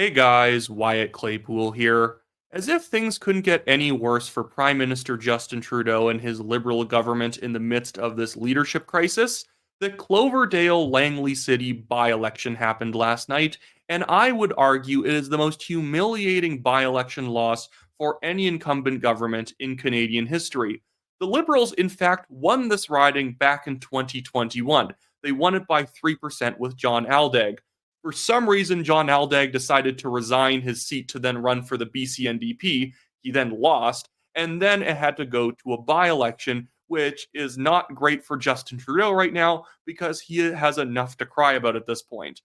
Hey guys, Wyatt Claypool here. As if things couldn't get any worse for Prime Minister Justin Trudeau and his Liberal government in the midst of this leadership crisis, the Cloverdale-Langley City by-election happened last night, and I would argue it is the most humiliating by-election loss for any incumbent government in Canadian history. The Liberals, in fact, won this riding back in 2021. They won it by 3% with John Aldag. For some reason, John Aldag decided to resign his seat to then run for the BC NDP. He then lost, and then it had to go to a by election, which is not great for Justin Trudeau right now because he has enough to cry about at this point.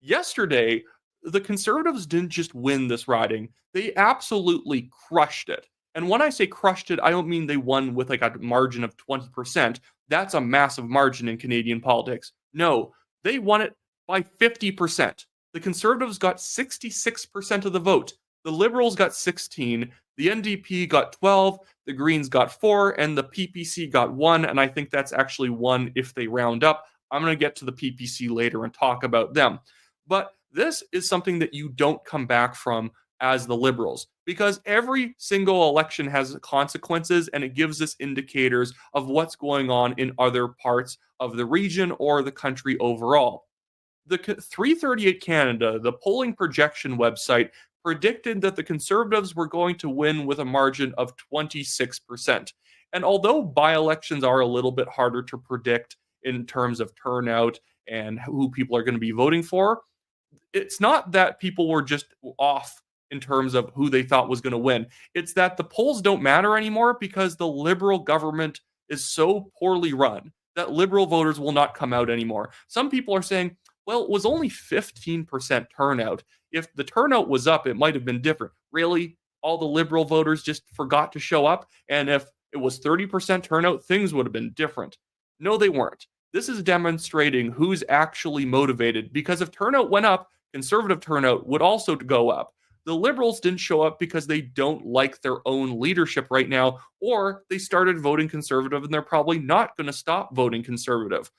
Yesterday, the Conservatives didn't just win this riding, they absolutely crushed it. And when I say crushed it, I don't mean they won with like a margin of 20%. That's a massive margin in Canadian politics. No, they won it by 50%. The Conservatives got 66% of the vote. The Liberals got 16, the NDP got 12, the Greens got 4, and the PPC got 1. And I think that's actually 1 if they round up. I'm going to get to the PPC later and talk about them. But this is something that you don't come back from as the Liberals because every single election has consequences and it gives us indicators of what's going on in other parts of the region or the country overall. The 338 Canada, the polling projection website, predicted that the Conservatives were going to win with a margin of 26%. And although by-elections are a little bit harder to predict in terms of turnout and who people are going to be voting for, it's not that people were just off in terms of who they thought was going to win. It's that the polls don't matter anymore because the Liberal government is so poorly run that Liberal voters will not come out anymore. Some people are saying, well, it was only 15% turnout. If the turnout was up, it might have been different. Really? All the Liberal voters just forgot to show up? And if it was 30% turnout, things would have been different. No, they weren't. This is demonstrating who's actually motivated because if turnout went up, Conservative turnout would also go up. The Liberals didn't show up because they don't like their own leadership right now, or they started voting Conservative and they're probably not going to stop voting Conservative.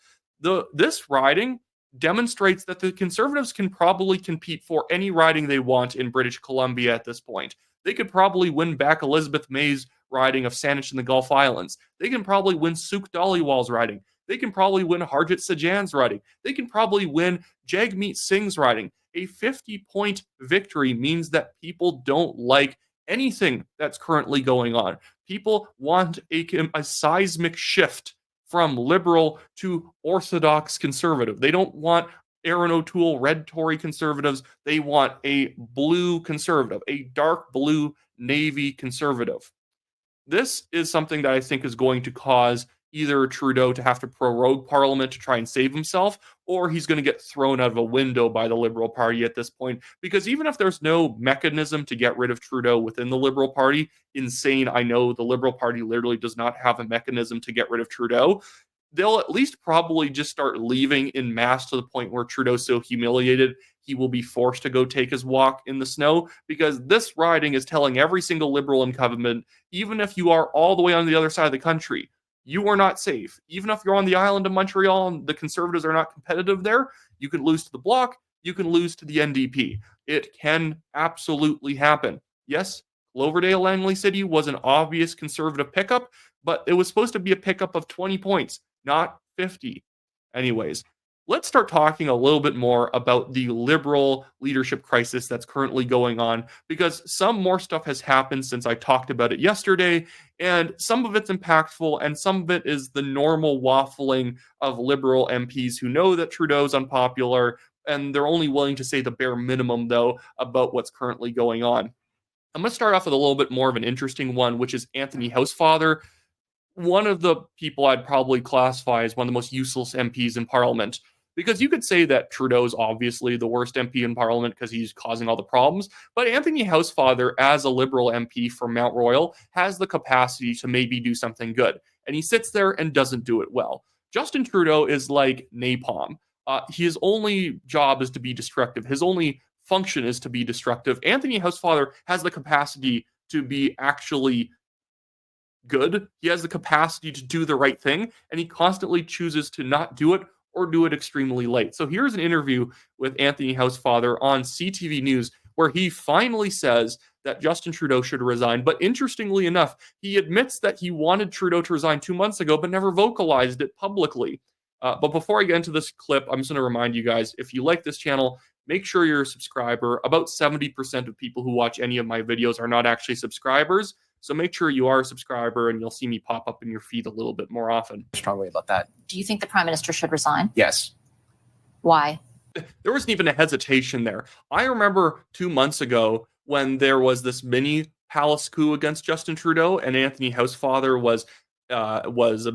This riding demonstrates that the Conservatives can probably compete for any riding they want in British Columbia at this point. They could probably win back Elizabeth May's riding of Saanich in the Gulf Islands. They can probably win Suk Dhaliwal's riding. They can probably win Harjit Sajjan's riding. They can probably win Jagmeet Singh's riding. A 50-point victory means that people don't like anything that's currently going on. People want a seismic shift from liberal to orthodox conservative. They don't want Aaron O'Toole, red Tory conservatives. They want a blue conservative, a dark blue navy conservative. This is something that I think is going to cause either Trudeau to have to prorogue Parliament to try and save himself, or he's going to get thrown out of a window by the Liberal Party at this point. Because even if there's no mechanism to get rid of Trudeau within the Liberal Party, insane, I know the Liberal Party literally does not have a mechanism to get rid of Trudeau, they'll at least probably just start leaving in mass to the point where Trudeau's so humiliated he will be forced to go take his walk in the snow, because this riding is telling every single Liberal incumbent, even if you are all the way on the other side of the country, you are not safe. Even if you're on the island of Montreal and the Conservatives are not competitive there, you can lose to the Bloc, you can lose to the NDP. It can absolutely happen. Yes, Cloverdale-Langley City was an obvious Conservative pickup, but it was supposed to be a pickup of 20 points, not 50. Anyways, let's start talking a little bit more about the Liberal leadership crisis that's currently going on, because some more stuff has happened since I talked about it yesterday, and some of it's impactful, and some of it is the normal waffling of Liberal MPs who know that Trudeau's unpopular, and they're only willing to say the bare minimum, though, about what's currently going on. I'm going to start off with a little bit more of an interesting one, which is Anthony Housefather, one of the people I'd probably classify as one of the most useless MPs in Parliament. Because you could say that Trudeau's obviously the worst MP in Parliament because he's causing all the problems, but Anthony Housefather, as a Liberal MP from Mount Royal, has the capacity to maybe do something good. And he sits there and doesn't do it well. Justin Trudeau is like napalm. His only job is to be destructive. His only function is to be destructive. Anthony Housefather has the capacity to be actually good. He has the capacity to do the right thing, and he constantly chooses to not do it or do it extremely late. So here's an interview with Anthony Housefather on CTV News where he finally says that Justin Trudeau should resign. But interestingly enough, he admits that he wanted Trudeau to resign 2 months ago, but never vocalized it publicly. But before I get into this clip, I'm just going to remind you guys, if you like this channel, make sure you're a subscriber. About 70% of people who watch any of my videos are not actually subscribers. So make sure you are a subscriber and you'll see me pop up in your feed a little bit more often. Strongly about that. Do you think the Prime Minister should resign? Yes. Why? There wasn't even a hesitation there. I remember 2 months ago when there was this mini palace coup against Justin Trudeau and Anthony Housefather was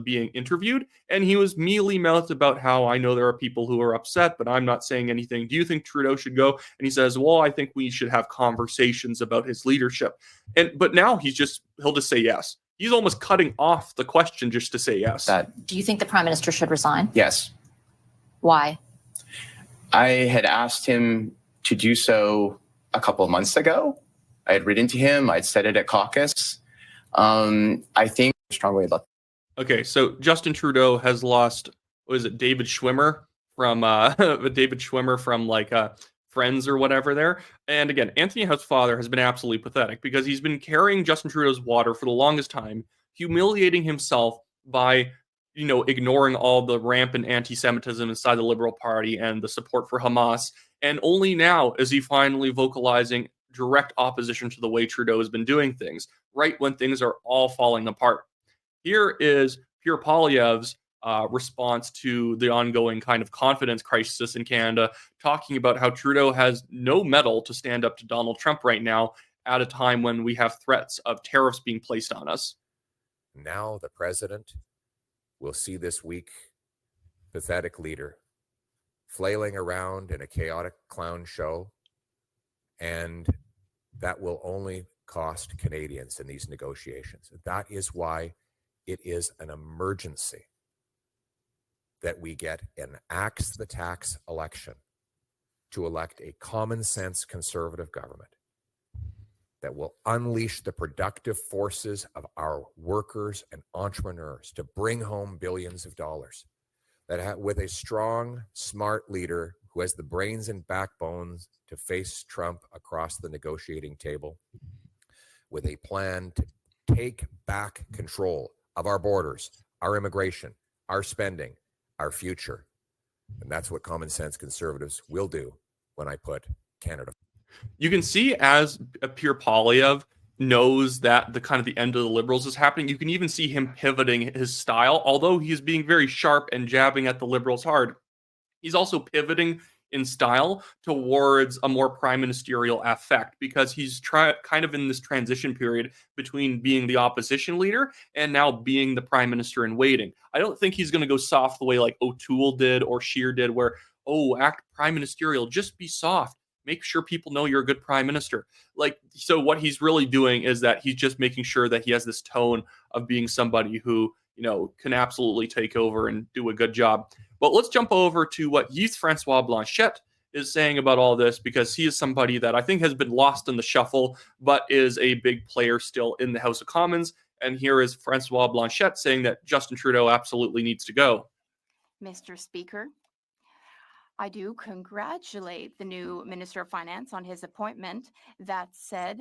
being interviewed, and he was mealy-mouthed about how I know there are people who are upset, but I'm not saying anything. Do you think Trudeau should go? And he says, well, I think we should have conversations about his leadership. But now he'll just say yes. He's almost cutting off the question just to say yes. Do you think the Prime Minister should resign? Yes. Why? I had asked him to do so a couple of months ago. I had written to him. I'd said it at caucus. I think strongly about that. Okay, so Justin Trudeau has lost, what is it, David Schwimmer from Friends or whatever there. And again, Anthony Housefather has been absolutely pathetic because he's been carrying Justin Trudeau's water for the longest time, humiliating himself by ignoring all the rampant anti-Semitism inside the Liberal Party and the support for Hamas. And only now is he finally vocalizing direct opposition to the way Trudeau has been doing things, right when things are all falling apart. Here is Pierre Poilievre's response to the ongoing kind of confidence crisis in Canada, talking about how Trudeau has no mettle to stand up to Donald Trump right now at a time when we have threats of tariffs being placed on us. Now the president will see this weak, pathetic leader flailing around in a chaotic clown show, and that will only cost Canadians in these negotiations. That is why it is an emergency that we get an axe the tax election to elect a common sense conservative government that will unleash the productive forces of our workers and entrepreneurs to bring home billions of dollars, that with a strong, smart leader who has the brains and backbones to face Trump across the negotiating table, with a plan to take back control of our borders, our immigration, our spending, our future. And that's what common sense conservatives will do when I put Canada. You can see as Pierre Poilievre knows that the end of the Liberals is happening. You can even see him pivoting his style, although he's being very sharp and jabbing at the Liberals hard. He's also pivoting in style towards a more prime ministerial effect because he's kind of in this transition period between being the opposition leader and now being the prime minister in waiting. I don't think he's going to go soft the way like O'Toole did or Scheer did, where, act prime ministerial, just be soft. Make sure people know you're a good prime minister. So what he's really doing is that he's just making sure that he has this tone of being somebody who, can absolutely take over and do a good job. But let's jump over to what Francois Blanchett is saying about all this, because he is somebody that I think has been lost in the shuffle, but is a big player still in the House of Commons. And here is Francois Blanchett saying that Justin Trudeau absolutely needs to go. Mr. Speaker, I do congratulate the new Minister of Finance on his appointment. That said,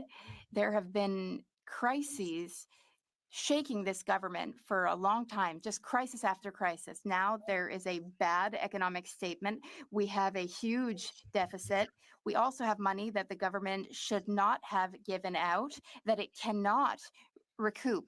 there have been crises shaking this government for a long time, just crisis after crisis. Now there is a bad economic statement. We have a huge deficit. We also have money that the government should not have given out, that it cannot recoup.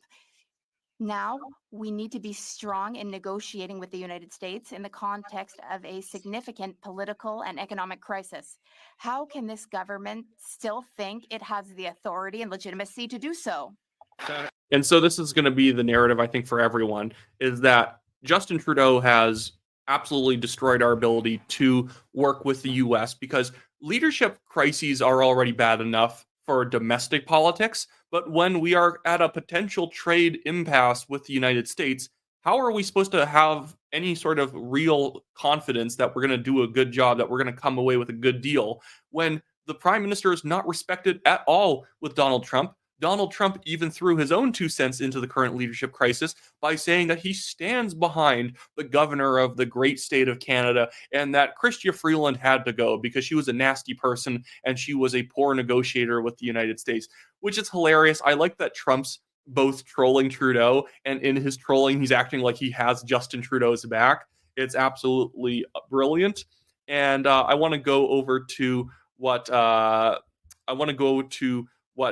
Now we need to be strong in negotiating with the United States in the context of a significant political and economic crisis. How can this government still think it has the authority and legitimacy to do so? And so this is going to be the narrative, I think, for everyone, is that Justin Trudeau has absolutely destroyed our ability to work with the U.S. because leadership crises are already bad enough for domestic politics. But when we are at a potential trade impasse with the United States, how are we supposed to have any sort of real confidence that we're going to do a good job, that we're going to come away with a good deal, when the prime minister is not respected at all with Donald Trump? Donald Trump even threw his own 2 cents into the current leadership crisis by saying that he stands behind the governor of the great state of Canada and that Chrystia Freeland had to go because she was a nasty person and she was a poor negotiator with the United States, which is hilarious. I like that Trump's both trolling Trudeau, and in his trolling, he's acting like he has Justin Trudeau's back. It's absolutely brilliant. And I want to go over to what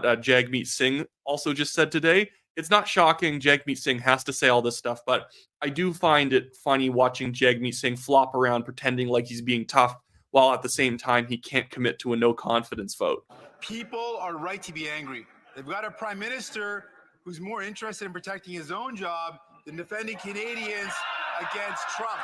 Jagmeet Singh also just said today. It's not shocking Jagmeet Singh has to say all this stuff, but I do find it funny watching Jagmeet Singh flop around pretending like he's being tough while at the same time he can't commit to a no confidence vote. People are right to be angry. They've got a prime minister who's more interested in protecting his own job than defending Canadians against Trump.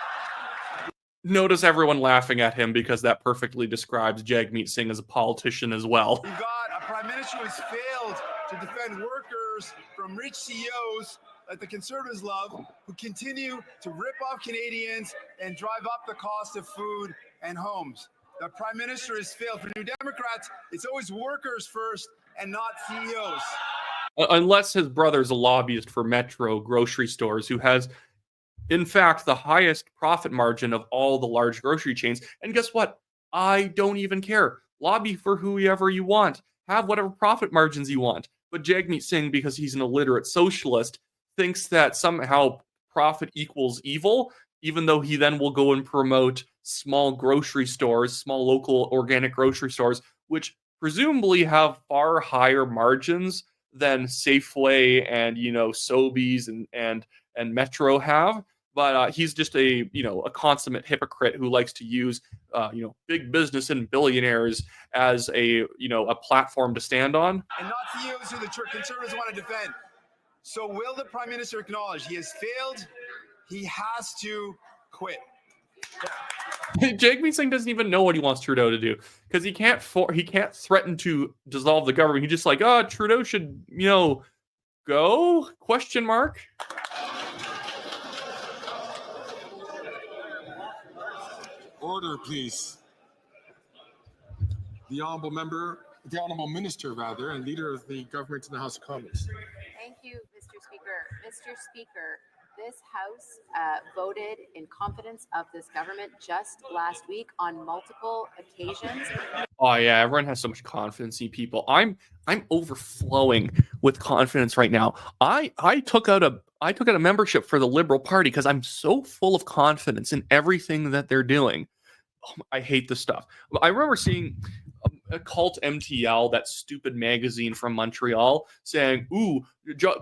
Notice everyone laughing at him because that perfectly describes Jagmeet Singh as a politician as well. We've got a prime minister who has failed to defend workers from rich CEOs that the Conservatives love, who continue to rip off Canadians and drive up the cost of food and homes. The prime minister has failed. For New Democrats, it's always workers first and not CEOs. Unless his brother's a lobbyist for Metro grocery stores who has, in fact, the highest profit margin of all the large grocery chains. And guess what? I don't even care. Lobby for whoever you want. Have whatever profit margins you want. But Jagmeet Singh, because he's an illiterate socialist, thinks that somehow profit equals evil, even though he then will go and promote small grocery stores, small local organic grocery stores, which presumably have far higher margins than Safeway and, Sobeys and Metro have. But he's just a consummate hypocrite who likes to use big business and billionaires as a platform to stand on. And not CEOs who the Conservatives want to defend. So will the Prime Minister acknowledge he has failed? He has to quit. Jagmeet Singh doesn't even know what he wants Trudeau to do because he can't threaten to dissolve the government. He's just like, Trudeau should go ? Order, please. The honourable minister, and leader of the government in the House of Commons. Thank you, Mr. Speaker. Mr. Speaker, this House voted in confidence of this government just last week on multiple occasions. Oh yeah, everyone has so much confidence in people. I'm overflowing with confidence right now. I took out a membership for the Liberal Party because I'm so full of confidence in everything that they're doing. I hate this stuff. I remember seeing a Cult MTL, that stupid magazine from Montreal, saying,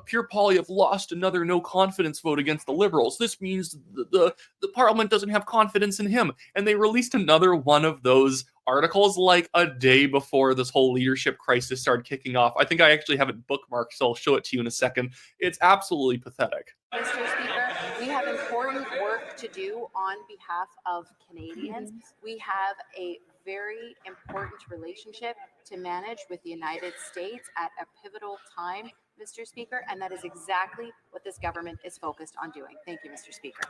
Pierre Poilievre lost another no confidence vote against the Liberals. This means the Parliament doesn't have confidence in him. And they released another one of those articles like a day before this whole leadership crisis started kicking off. I think I actually have it bookmarked, so I'll show it to you in a second. It's absolutely pathetic. Mr. Speaker, we have important work to do on behalf of Canadians. We have a very important relationship to manage with the United States at a pivotal time, Mr. Speaker, and that is exactly what this government is focused on doing. Thank you, Mr. Speaker.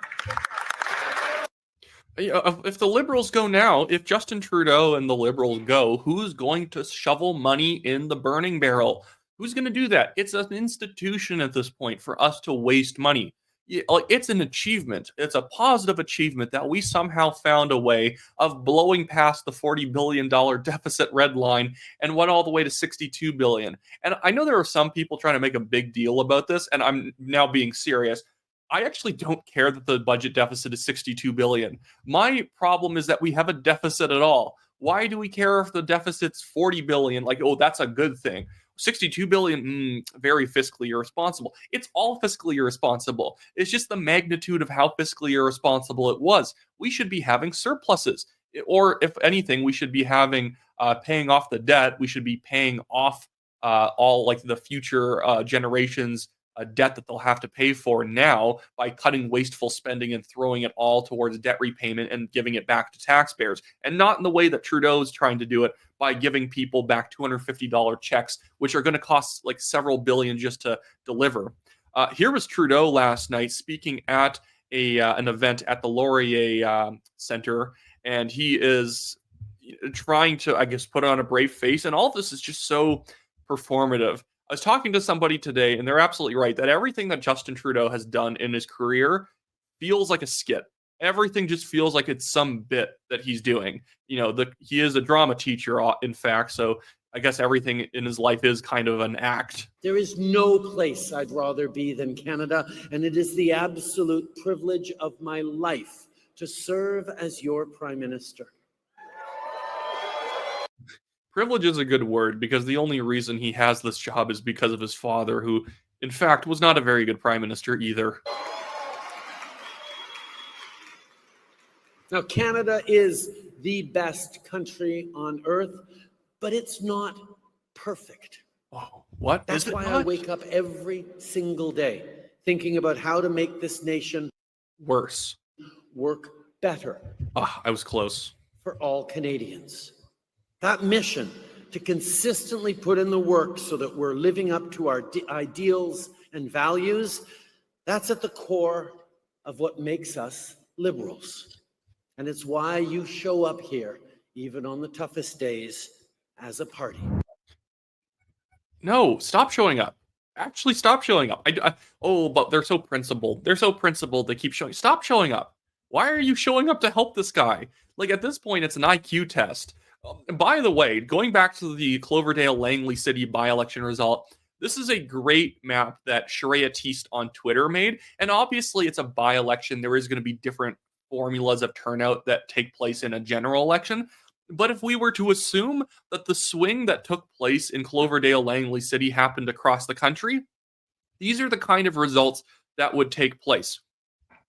If the Liberals go now, if Justin Trudeau and the Liberals go, who's going to shovel money in the burning barrel? Who's going to do that? It's an institution at this point for us to waste money. It's an achievement. It's a positive achievement that we somehow found a way of blowing past the $40 billion deficit red line and went all the way to $62 billion. And I know there are some people trying to make a big deal about this, and I'm now being serious. I actually don't care that the budget deficit is $62 billion. My problem is that we have a deficit at all. Why do we care if the deficit's $40 billion? That's a good thing. $62 billion, very fiscally irresponsible. It's all fiscally irresponsible. It's just the magnitude of how fiscally irresponsible it was. We should be having surpluses. Or if anything, we should be having paying off the debt. We should be paying off all the future generations debt that they'll have to pay for now by cutting wasteful spending and throwing it all towards debt repayment and giving it back to taxpayers. And not in the way that Trudeau's trying to do it by giving people back $250 checks, which are going to cost several billion just to deliver. Here was Trudeau last night speaking at an event at the Laurier Center, and he is trying to, put on a brave face. And all of this is just so performative. was talking to somebody today, and they're absolutely right that everything that Justin Trudeau has done in his career feels like a skit. Everything just feels like it's some bit that he's doing. He is a drama teacher, in fact, so I guess everything in his life is kind of an act. There is no place I'd rather be than Canada, and it is the absolute privilege of my life to serve as your Prime Minister. Privilege is a good word, because the only reason he has this job is because of his father, who, in fact, was not a very good Prime Minister either. Now, Canada is the best country on earth, but it's not perfect. Oh, what? That's why I wake up every single day thinking about how to make this nation worse, work better. I was close. For all Canadians. That mission to consistently put in the work so that we're living up to our ideals and values, that's at the core of what makes us Liberals. And it's why you show up here, even on the toughest days, as a party. No, stop showing up. Actually, stop showing up. But they're so principled. They're so principled. They keep showing. Stop showing up. Why are you showing up to help this guy? Like, at this point, it's an IQ test. By the way, going back to the Cloverdale-Langley City by-election result, this is a great map that Sharia Teast on Twitter made. And obviously, it's a by-election. There is going to be different formulas of turnout that take place in a general election. But if we were to assume that the swing that took place in Cloverdale-Langley City happened across the country, these are the kind of results that would take place.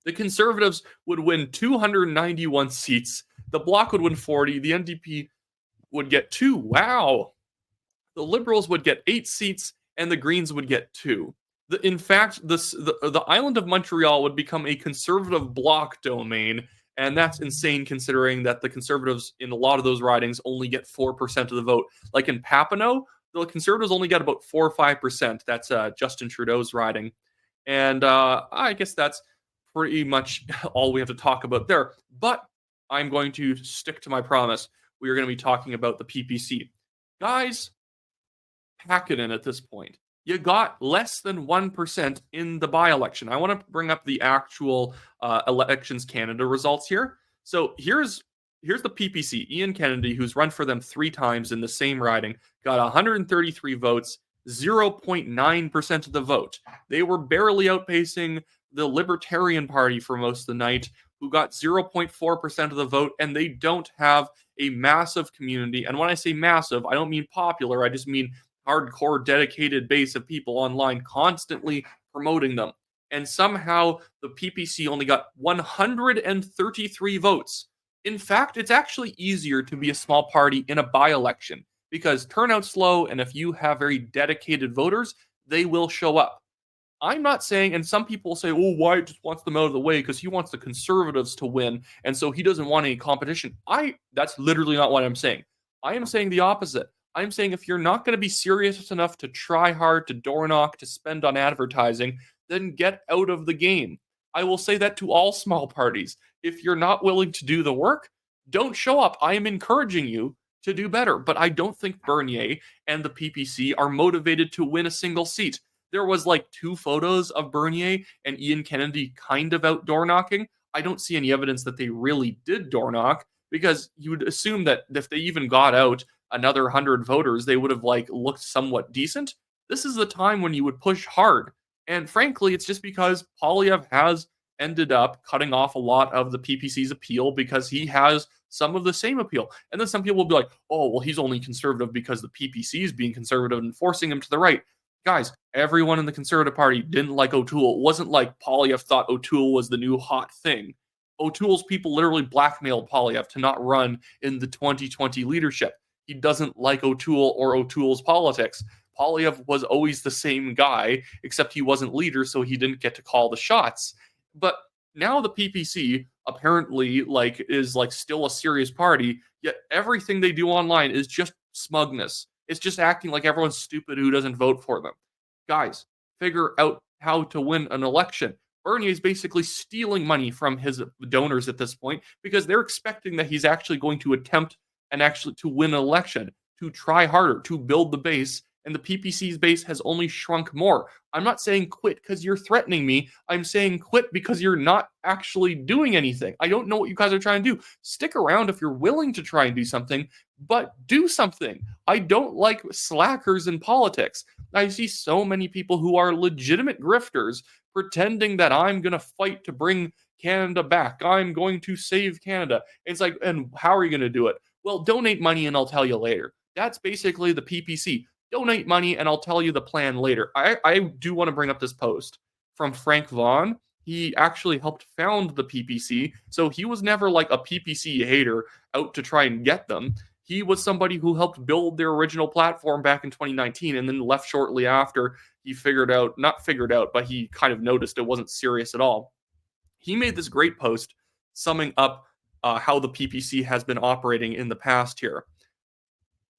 The Conservatives would win 291 seats, the Bloc would win 40, the NDP would get 2. Wow. The Liberals would get 8 seats, and the Greens would get 2. In fact, the island of Montreal would become a Conservative Bloc domain, and that's insane considering that the Conservatives in a lot of those ridings only get 4% of the vote. Like in Papineau, the Conservatives only get about 4 or 5%. That's Justin Trudeau's riding. And I guess that's pretty much all we have to talk about there. But I'm going to stick to my promise. We are going to be talking about the PPC. Guys, pack it in at this point. You got less than 1% in the by-election. I want to bring up the actual Elections Canada results here. So here's the PPC. Ian Kennedy, who's run for them 3 times in the same riding, got 133 votes, 0.9% of the vote. They were barely outpacing the Libertarian Party for most of the night, who got 0.4% of the vote, and they don't have a massive community. And when I say massive, I don't mean popular. I just mean hardcore dedicated base of people online constantly promoting them. And somehow the PPC only got 133 votes. In fact, it's actually easier to be a small party in a by-election because turnout's low, and if you have very dedicated voters, they will show up. I'm not saying, and some people say, oh, Wyatt just wants them out of the way because he wants the Conservatives to win, and so he doesn't want any competition. That's literally not what I'm saying. I am saying the opposite. I'm saying if you're not going to be serious enough to try hard, to door knock, to spend on advertising, then get out of the game. I will say that to all small parties. If you're not willing to do the work, don't show up. I am encouraging you to do better. But I don't think Bernier and the PPC are motivated to win a single seat. There was like 2 photos of Bernier and Ian Kennedy kind of out door knocking. I don't see any evidence that they really did door knock, because you would assume that if they even got out another 100 voters, they would have looked somewhat decent. This is the time when you would push hard. And frankly, it's just because Poilievre has ended up cutting off a lot of the PPC's appeal because he has some of the same appeal. And then some people will be like, oh, well, he's only conservative because the PPC is being conservative and forcing him to the right. Guys, everyone in the Conservative Party didn't like O'Toole. It wasn't like Poilievre thought O'Toole was the new hot thing. O'Toole's people literally blackmailed Poilievre to not run in the 2020 leadership. He doesn't like O'Toole or O'Toole's politics. Poilievre was always the same guy, except he wasn't leader, so he didn't get to call the shots. But now the PPC apparently is still a serious party, yet everything they do online is just smugness. It's just acting like everyone's stupid who doesn't vote for them. Guys, figure out how to win an election. Bernier is basically stealing money from his donors at this point because they're expecting that he's actually going to attempt and actually to win an election, to try harder, to build the base, and the PPC's base has only shrunk more. I'm not saying quit because you're threatening me. I'm saying quit because you're not actually doing anything. I don't know what you guys are trying to do. Stick around if you're willing to try and do something, but do something. I don't like slackers in politics. I see so many people who are legitimate grifters pretending that I'm going to fight to bring Canada back. I'm going to save Canada. It's like, and how are you going to do it? Well, donate money and I'll tell you later. That's basically the PPC. Donate money and I'll tell you the plan later. I do want to bring up this post from Frank Vaughan. He actually helped found the PPC, so he was never like a PPC hater out to try and get them. He was somebody who helped build their original platform back in 2019 and then left shortly after he not figured out, but he kind of noticed it wasn't serious at all. He made this great post summing up how the PPC has been operating in the past here.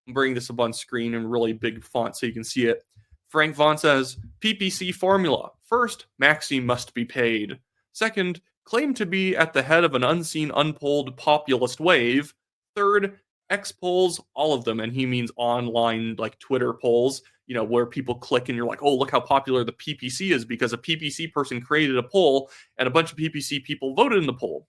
I'm bringing this up on screen in really big font so you can see it. Frank Vaughan says, PPC formula. First, Maxime must be paid. Second, claim to be at the head of an unseen, unpolled populist wave. Third, X polls, all of them, and he means online, like Twitter polls, where people click and you're like, oh, look how popular the PPC is because a PPC person created a poll and a bunch of PPC people voted in the poll.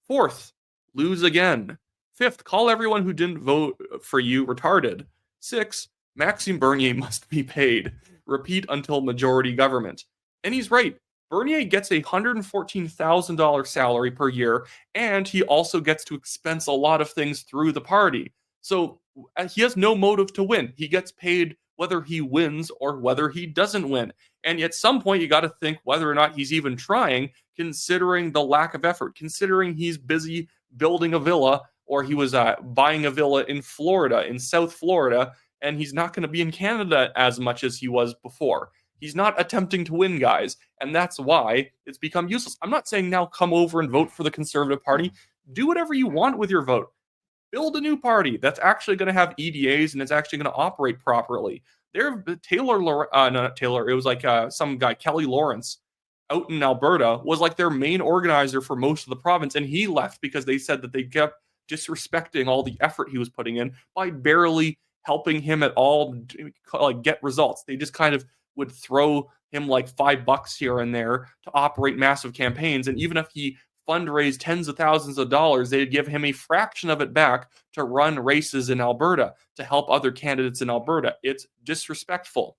Fourth, lose again. Fifth, call everyone who didn't vote for you retarded. Six, Maxime Bernier must be paid. Repeat until majority government. And he's right. Bernier gets a $114,000 salary per year, and he also gets to expense a lot of things through the party. So he has no motive to win. He gets paid whether he wins or whether he doesn't win. And at some point, you got to think whether or not he's even trying, considering the lack of effort, considering he's busy building a villa, or he was buying a villa in Florida, in South Florida, and he's not going to be in Canada as much as he was before. He's not attempting to win, guys, and that's why it's become useless. I'm not saying now come over and vote for the Conservative Party. Do whatever you want with your vote. Build a new party that's actually going to have EDAs and it's actually going to operate properly. Some guy, Kelly Lawrence, out in Alberta, was like their main organizer for most of the province, and he left because they said that they kept disrespecting all the effort he was putting in by barely helping him at all get results. They just kind of would throw him like $5 here and there to operate massive campaigns. And even if he fundraised tens of thousands of dollars, they'd give him a fraction of it back to run races in Alberta, to help other candidates in Alberta. It's disrespectful.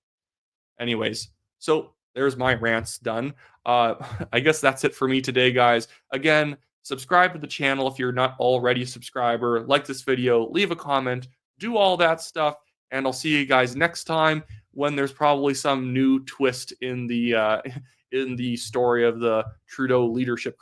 Anyways, so there's my rants done. I guess that's it for me today, guys. Again, subscribe to the channel if you're not already a subscriber. Like this video, leave a comment, do all that stuff, and I'll see you guys next time when there's probably some new twist in the story of the Trudeau leadership